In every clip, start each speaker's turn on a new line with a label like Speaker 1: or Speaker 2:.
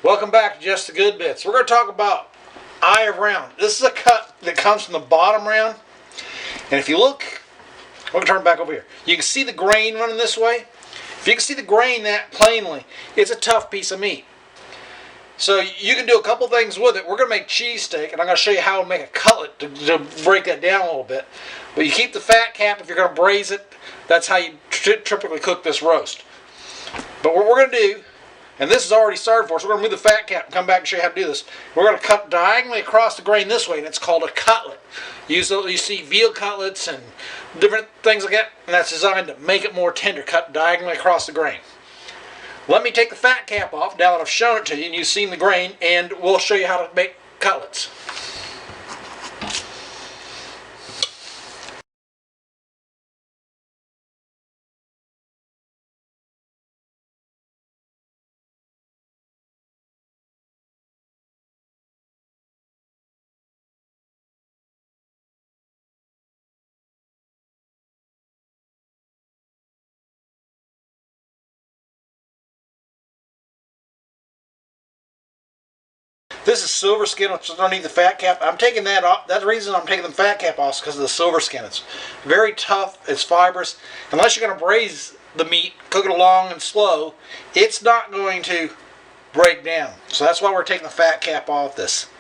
Speaker 1: Welcome back to Just the Good Bits. We're going to talk about eye of round. This is a cut that comes from the bottom round. And if you look, we're going to turn it back over here. You can see the grain running this way. If you can see the grain that plainly, it's a tough piece of meat. So you can do a couple things with it. We're going to make cheesesteak, and I'm going to show you how to make a cutlet to break that down a little bit. But you keep the fat cap if you're going to braise it. That's how you typically cook this roast. But what we're going to do, and this is already started for us, we're going to move the fat cap and come back and show you how to do this. We're going to cut diagonally across the grain this way, and it's called a cutlet. You see veal cutlets and different things like that, and that's designed to make it more tender, cut diagonally across the grain. Let me take the fat cap off now that I've shown it to you and you've seen the grain, and we'll show you how to make cutlets. This is silver skin, which is underneath the fat cap. I'm taking that off. That's the reason I'm taking the fat cap off, because of the silver skin. It's very tough. It's fibrous. Unless you're going to braise the meat, cook it long and slow, it's not going to break down. So that's why we're taking the fat cap off this.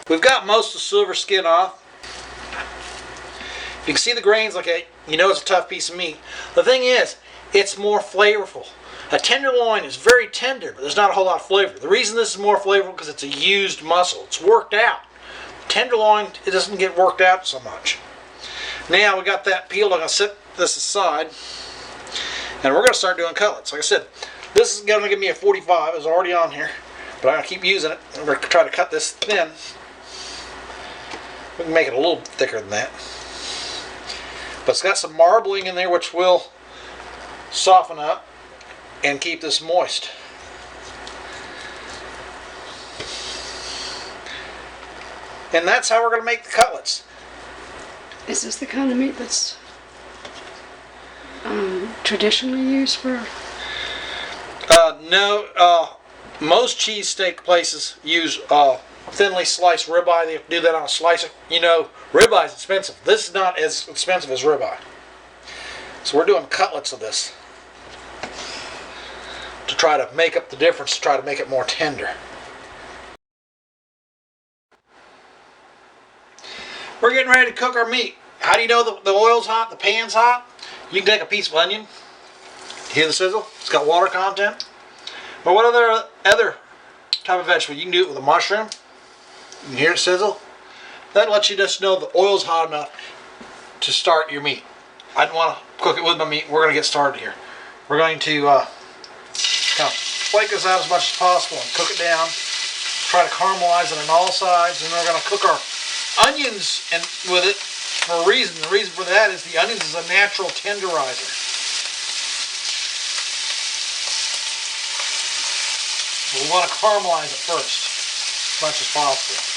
Speaker 1: We've got most of the silver skin off. You can see the grains like you know it's a tough piece of meat. The thing is, it's more flavorful. A tenderloin is very tender, but there's not a whole lot of flavor. The reason this is more flavorful because it's a used muscle. It's worked out. Tenderloin, it doesn't get worked out so much. Now we got that peeled. I'm going to set this aside, and we're going to start doing cutlets. Like I said, this is going to give me a 45. It's already on here, but I'm going to keep using it. We're going to try to cut this thin. We can make it a little thicker than that. But it's got some marbling in there, which will soften up and keep this moist. And that's how we're going to make the cutlets.
Speaker 2: Is this the kind of meat that's traditionally used for?
Speaker 1: No. Most cheesesteak places use thinly sliced ribeye. They do that on a slicer. You know, ribeye is expensive. This is not as expensive as ribeye. So we're doing cutlets of this to try to make up the difference, to try to make it more tender. We're getting ready to cook our meat. How do you know the oil's hot, the pan's hot? You can take a piece of onion. Hear the sizzle? It's got water content. But what other type of vegetable? You can do it with a mushroom. You can hear it sizzle. That lets you just know the oil's hot enough to start your meat. I don't want to cook it with my meat. We're going to get started here. We're going to kind of flake this out as much as possible and cook it down. Try to caramelize it on all sides, and then we're going to cook our onions with it for a reason. The reason for that is the onions is a natural tenderizer. But we want to caramelize it first as much as possible.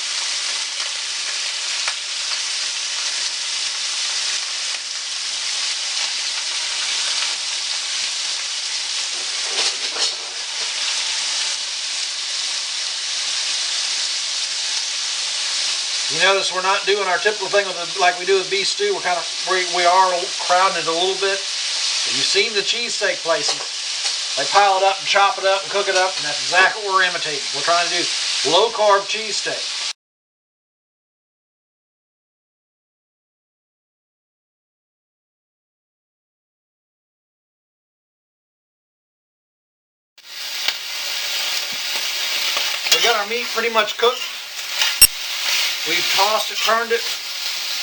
Speaker 1: You notice we're not doing our typical thing like we do with beef stew. We are crowding it a little bit. But you've seen the cheesesteak places. They pile it up and chop it up and cook it up, and that's exactly what we're imitating. We're trying to do low-carb cheesesteak. We got our meat pretty much cooked. We've tossed it, turned it.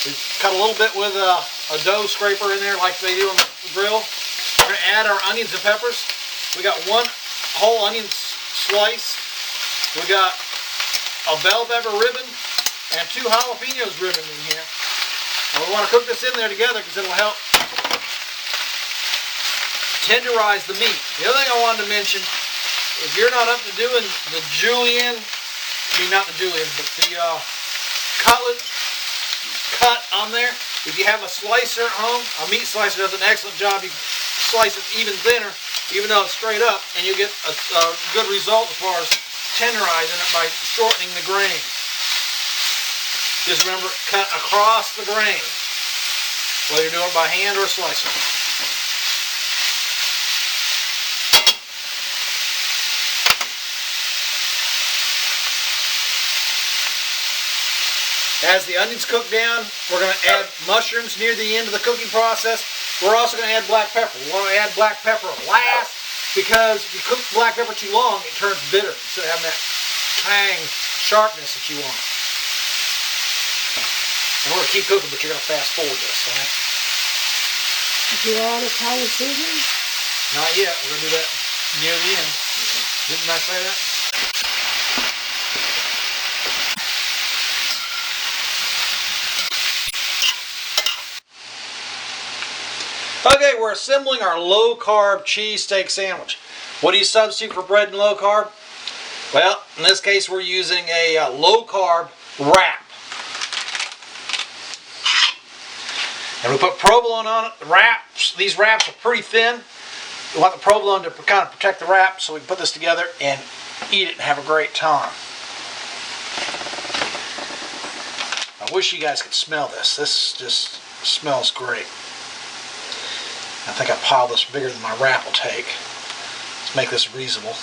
Speaker 1: We've cut a little bit with a dough scraper in there like they do on the grill. We're going to add our onions and peppers. We got one whole onion slice. We got a bell pepper ribbon and 2 jalapenos ribbon in here. And we want to cook this in there together because it'll help tenderize the meat. The other thing I wanted to mention, if you're not up to doing the julienne, not the julienne, but the cutlet cut on there, if you have a slicer at home, a meat slicer does an excellent job. You slice it even thinner, even though it's straight up, and you get a good result as far as tenderizing it by shortening the grain. Just remember, cut across the grain, whether you're doing it by hand or a slicer. As the onions cook down, we're going to add mushrooms near the end of the cooking process. We're also going to add black pepper. We want to add black pepper last because if you cook black pepper too long, it turns bitter instead of having that tang sharpness that you want. And we're going to keep cooking, but you're going to fast forward this, all right?
Speaker 2: Did you add Italian seasoning?
Speaker 1: Not yet. We're going to do that near the end. Didn't I say that? Okay, we're assembling our low-carb cheesesteak sandwich. What do you substitute for bread and low-carb? Well, in this case, we're using a low-carb wrap. And we put provolone on it. The wraps, these wraps are pretty thin. We want the provolone to kind of protect the wrap, so we can put this together and eat it and have a great time. I wish you guys could smell this. This just smells great. I think I piled this bigger than my wrap will take. Let's make this reasonable.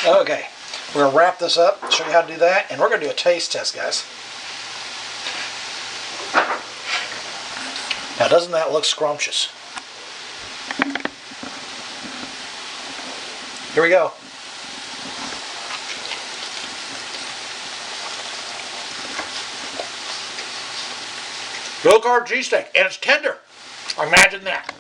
Speaker 1: Okay, we're going to wrap this up, show you how to do that, and we're going to do a taste test, guys. Now, doesn't that look scrumptious? Here we go. Low-carb cheesesteak, and it's tender. Imagine that.